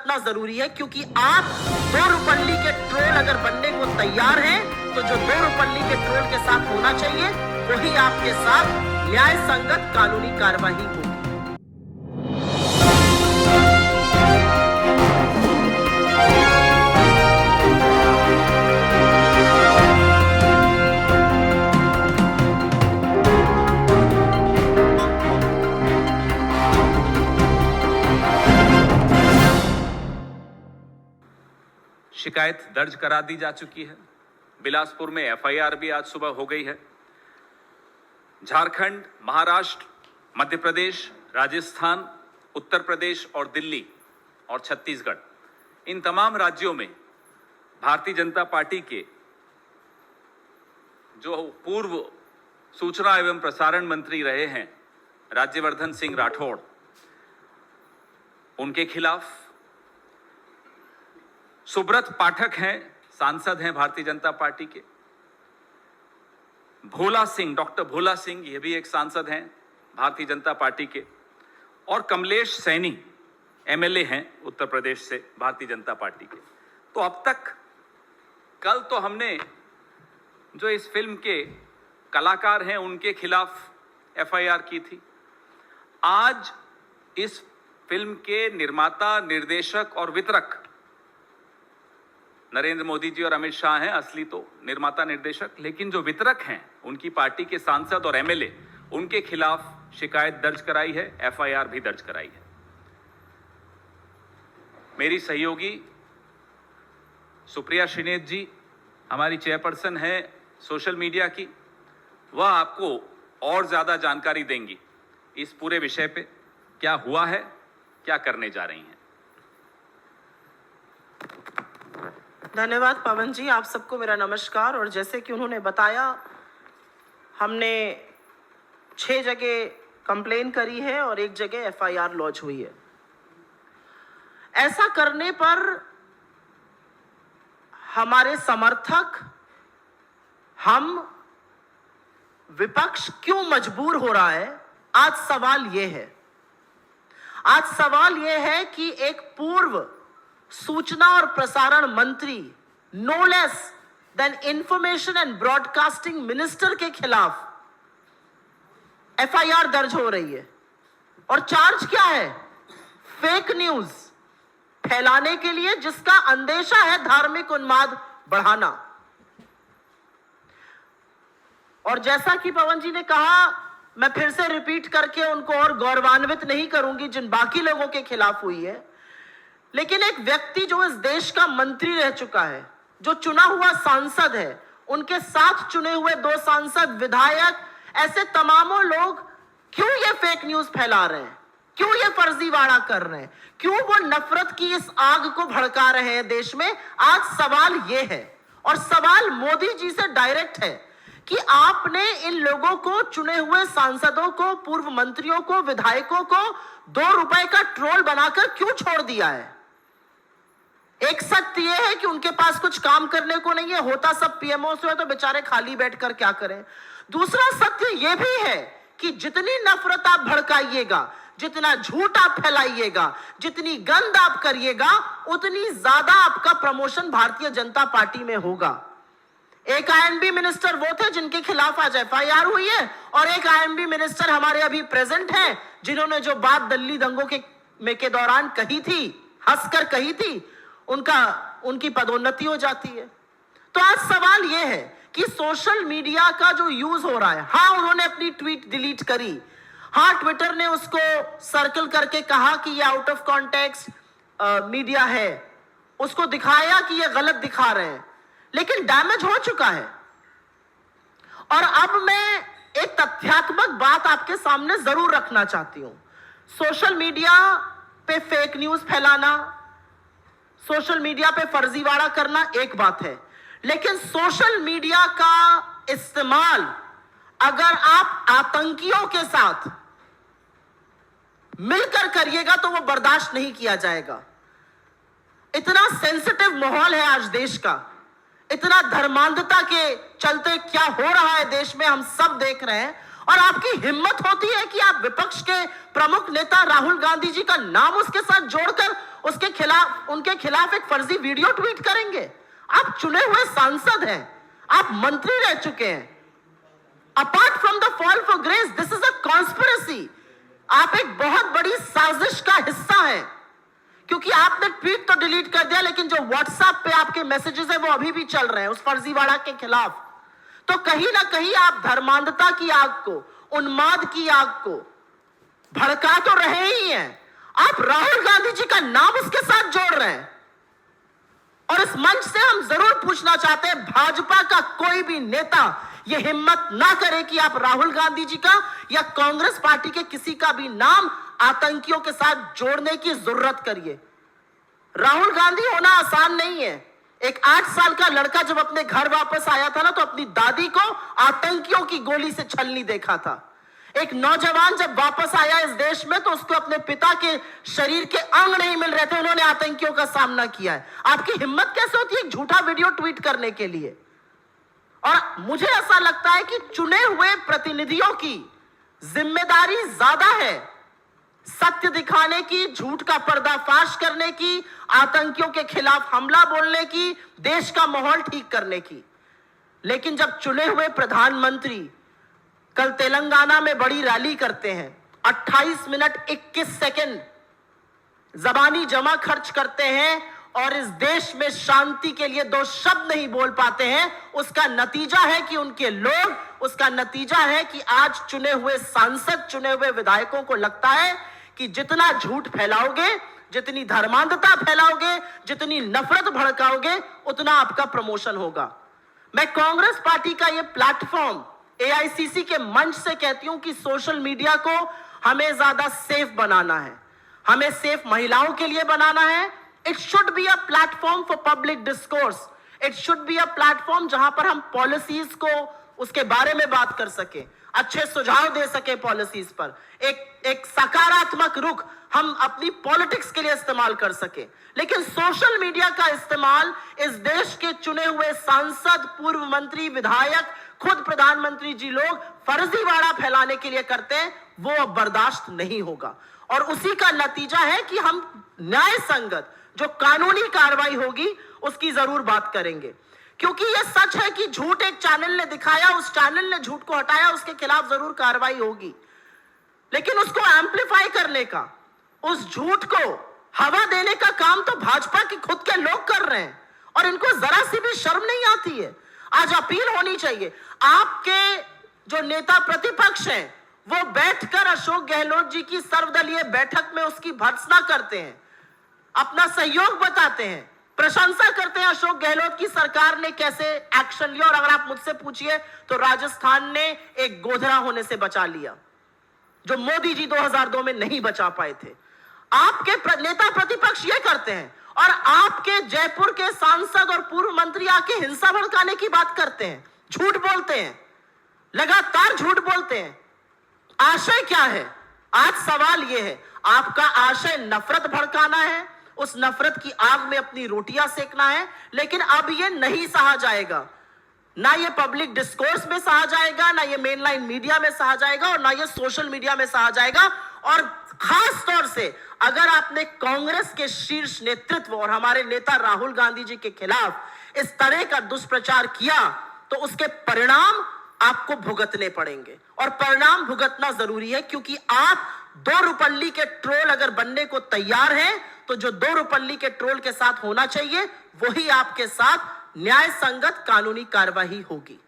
बरतना जरूरी है, क्योंकि आप दो रुपल्ली के ट्रोल अगर बनने को तैयार हैं तो जो दो रुपल्ली के ट्रोल के साथ होना चाहिए वही आपके साथ न्याय संगत कानूनी कार्यवाही होगी। शिकायत दर्ज करा दी जा चुकी है। बिलासपुर में एफआईआर भी आज सुबह हो गई है। झारखंड, महाराष्ट्र, मध्य प्रदेश, राजस्थान, उत्तर प्रदेश और दिल्ली और छत्तीसगढ़, इन तमाम राज्यों में भारतीय जनता पार्टी के जो पूर्व सूचना एवं प्रसारण मंत्री रहे हैं राज्यवर्धन सिंह राठौड़, उनके खिलाफ, सुब्रत पाठक हैं, सांसद हैं भारतीय जनता पार्टी के, भोला सिंह, डॉक्टर भोला सिंह, ये भी एक सांसद हैं भारतीय जनता पार्टी के, और कमलेश सैनी एमएलए हैं उत्तर प्रदेश से भारतीय जनता पार्टी के। तो अब तक, कल तो हमने जो इस फिल्म के कलाकार हैं उनके खिलाफ एफआईआर की थी। आज इस फिल्म के निर्माता, निर्देशक और वितरक नरेंद्र मोदी जी और अमित शाह हैं, असली तो निर्माता निर्देशक, लेकिन जो वितरक हैं उनकी पार्टी के सांसद और एमएलए, उनके खिलाफ शिकायत दर्ज कराई है, एफआईआर भी दर्ज कराई है। मेरी सहयोगी सुप्रिया श्रीनेत जी, हमारी चेयरपर्सन है सोशल मीडिया की, वह आपको और ज्यादा जानकारी देंगी इस पूरे विषय पे, क्या हुआ है, क्या करने जा रही हैं। धन्यवाद पवन जी, आप सबको मेरा नमस्कार। और जैसे कि उन्होंने बताया, हमने 6 जगह कंप्लेन करी है और 1 जगह एफआईआर लॉन्च हुई है। ऐसा करने पर हमारे समर्थक, हम, विपक्ष क्यों मजबूर हो रहा है, आज सवाल यह है। आज सवाल यह है कि एक पूर्व सूचना और प्रसारण मंत्री, no less than information and broadcasting minister के खिलाफ एफआईआर दर्ज हो रही है। और चार्ज क्या है? फेक न्यूज फैलाने के लिए, जिसका अंदेशा है धार्मिक उन्माद बढ़ाना। और जैसा कि पवन जी ने कहा, मैं फिर से रिपीट करके उनको और गौरवान्वित नहीं करूंगी जिन बाकी लोगों के खिलाफ हुई है, लेकिन एक व्यक्ति जो इस देश का मंत्री रह चुका है, जो चुना हुआ सांसद है, उनके साथ चुने हुए 2 सांसद, विधायक, ऐसे तमामों लोग क्यों ये फेक न्यूज फैला रहे हैं, क्यों ये फर्जीवाड़ा कर रहे हैं, क्यों वो नफरत की इस आग को भड़का रहे हैं देश में। आज सवाल ये है, और सवाल मोदी जी से डायरेक्ट है कि आपने इन लोगों को, चुने हुए सांसदों को, पूर्व मंत्रियों को, विधायकों को 2 रुपए का ट्रोल बनाकर क्यों छोड़ दिया है। एक सत्य यह है कि उनके पास कुछ काम करने को नहीं है, होता सब पीएमओ से है तो बेचारे खाली बैठकर क्या करें। दूसरा सत्य यह भी है कि जितनी नफरत आप भड़काइएगा, जितना झूठ आप फैलाइएगा, जितनी गंद आप करिएगा, उतनी ज्यादा आपका प्रमोशन भारतीय जनता पार्टी में होगा। एक आईएनबी मिनिस्टर वो थे जिनके खिलाफ आज एफआईआर हुई है, और एक आईएनबी मिनिस्टर हमारे अभी प्रेजेंट हैं जिन्होंने जो बात दिल्ली दंगों के दौरान कही थी, हंसकर कही थी, उनकी पदोन्नति हो जाती है। तो आज सवाल यह है कि सोशल मीडिया का जो यूज हो रहा है, हाँ उन्होंने अपनी ट्वीट डिलीट करी, हाँ ट्विटर ने उसको सर्कल करके कहा कि ये आउट ऑफ कॉन्टेक्स्ट मीडिया है, उसको दिखाया कि ये गलत दिखा रहे हैं, लेकिन डैमेज हो चुका है। और अब मैं एक तथ्यात्मक बात आपके सामने जरूर रखना चाहती हूं। सोशल मीडिया पे फेक न्यूज फैलाना, सोशल मीडिया पे फर्जीवाड़ा करना एक बात है, लेकिन सोशल मीडिया का इस्तेमाल अगर आप आतंकियों के साथ मिलकर करिएगा तो वो बर्दाश्त नहीं किया जाएगा। इतना सेंसिटिव माहौल है आज देश का, इतना धर्मांधता के चलते क्या हो रहा है देश में हम सब देख रहे हैं। और आपकी हिम्मत होती है कि आप विपक्ष के प्रमुख नेता राहुल गांधी जी का नाम उसके साथ जोड़कर उनके खिलाफ एक फर्जी वीडियो ट्वीट करेंगे? आप चुने हुए सांसद हैं, आप मंत्री रह चुके हैं। Apart from the fall for grace, this is a conspiracy. आप एक बहुत बड़ी साजिश का हिस्सा हैं, क्योंकि आपने ट्वीट तो डिलीट कर दिया, लेकिन जो व्हाट्सएप पे आपके मैसेजेस है वो अभी भी चल रहे हैं उस फर्जीवाड़ा के खिलाफ। तो कहीं ना कहीं आप धर्मांधता की आग को, उन्माद की आग को भड़का तो रहे ही हैं, आप राहुल गांधी जी का नाम उसके साथ जोड़ रहे हैं। और इस मंच से हम जरूर पूछना चाहते हैं, भाजपा का कोई भी नेता यह हिम्मत ना करे कि आप राहुल गांधी जी का या कांग्रेस पार्टी के किसी का भी नाम आतंकियों के साथ जोड़ने की जरूरत करिए। राहुल गांधी होना आसान नहीं है। एक 8 साल का लड़का जब अपने घर वापस आया था ना, तो अपनी दादी को आतंकियों की गोली से छलनी देखा था। एक नौजवान जब वापस आया इस देश में, तो उसको अपने पिता के शरीर के अंग नहीं मिल रहे थे, उन्होंने आतंकियों का सामना किया है। आपकी हिम्मत कैसे होती है एक झूठा वीडियो ट्वीट करने के लिए? और मुझे ऐसा लगता है कि चुने हुए प्रतिनिधियों की जिम्मेदारी ज्यादा है सत्य दिखाने की, झूठ का पर्दाफाश करने की, आतंकियों के खिलाफ हमला बोलने की, देश का माहौल ठीक करने की। लेकिन जब चुने हुए प्रधानमंत्री कल तेलंगाना में बड़ी रैली करते हैं, 28 मिनट 21 सेकंड जबानी जमा खर्च करते हैं और इस देश में शांति के लिए 2 शब्द नहीं बोल पाते हैं, उसका नतीजा है कि उनके लोग, उसका नतीजा है कि आज चुने हुए सांसद, चुने हुए विधायकों को लगता है कि जितना झूठ फैलाओगे, जितनी धर्मांधता फैलाओगे, जितनी नफरत भड़काओगे, उतना आपका प्रमोशन होगा। मैं कांग्रेस पार्टी का यह प्लेटफॉर्म एआईसीसी के मंच से कहती हूं कि सोशल मीडिया को हमें ज्यादा सेफ बनाना है, हमें सेफ महिलाओं के लिए बनाना है। It should be a platform for public discourse, it should be a platform जहां पर हम पॉलिसीज को, उसके बारे में बात कर सके, अच्छे सुझाव दे सके पॉलिसीज पर, एक सकारात्मक रुख हम अपनी पॉलिटिक्स के लिए इस्तेमाल कर सके। लेकिन सोशल मीडिया का इस्तेमाल इस देश के चुने हुए सांसद, पूर्व मंत्री, विधायक, खुद प्रधानमंत्री जी लोग फर्जीवाड़ा फैलाने के लिए करते हैं, वो अब बर्दाश्त नहीं होगा। और उसी का नतीजा है कि हम न्याय संगत जो कानूनी कार्रवाई होगी उसकी जरूर बात करेंगे, क्योंकि यह सच है कि झूठ एक चैनल ने दिखाया, उस चैनल ने झूठ को हटाया, उसके खिलाफ जरूर कार्रवाई होगी। लेकिन उसको एम्पलीफाई करने का, उस झूठ को हवा देने का काम तो भाजपा के खुद के लोग कर रहे हैं, और इनको जरा सी भी शर्म नहीं आती है। आज अपील होनी चाहिए, आपके जो नेता प्रतिपक्ष हैं वो बैठकर अशोक गहलोत जी की सर्वदलीय बैठक में उसकी भर्त्सना करते हैं, अपना सहयोग बताते हैं, प्रशंसा करते हैं अशोक गहलोत की सरकार ने कैसे एक्शन लिया। और अगर आप मुझसे पूछिए तो राजस्थान ने एक गोधरा होने से बचा लिया, जो मोदी जी 2002 में नहीं बचा पाए थे। आपके नेता प्रतिपक्ष ये करते हैं, और आपके जयपुर के सांसद और पूर्व मंत्री आके हिंसा भड़काने की बात करते हैं, झूठ बोलते हैं, लगातार झूठ बोलते हैं। आशय क्या है? आज सवाल यह है, आपका आशय नफरत भड़काना है, उस नफरत की आग में अपनी रोटियां सेकना है। लेकिन अब यह नहीं सहा जाएगा, ना ये पब्लिक डिस्कोर्स में सहा जाएगा, ना ये मेनलाइन मीडिया में सहा जाएगा, और ना ये सोशल मीडिया में सहा जाएगा। और खास तौर से अगर आपने कांग्रेस के शीर्ष नेतृत्व और हमारे नेता राहुल गांधी जी के खिलाफ इस तरह का दुष्प्रचार किया, तो उसके परिणाम आपको भुगतने पड़ेंगे, और परिणाम भुगतना जरूरी है, क्योंकि आप 2 रुपल्ली के ट्रोल अगर बनने को तैयार हैं, तो जो 2 रुपल्ली के ट्रोल के साथ होना चाहिए वही आपके साथ न्याय संगत कानूनी कार्यवाही होगी।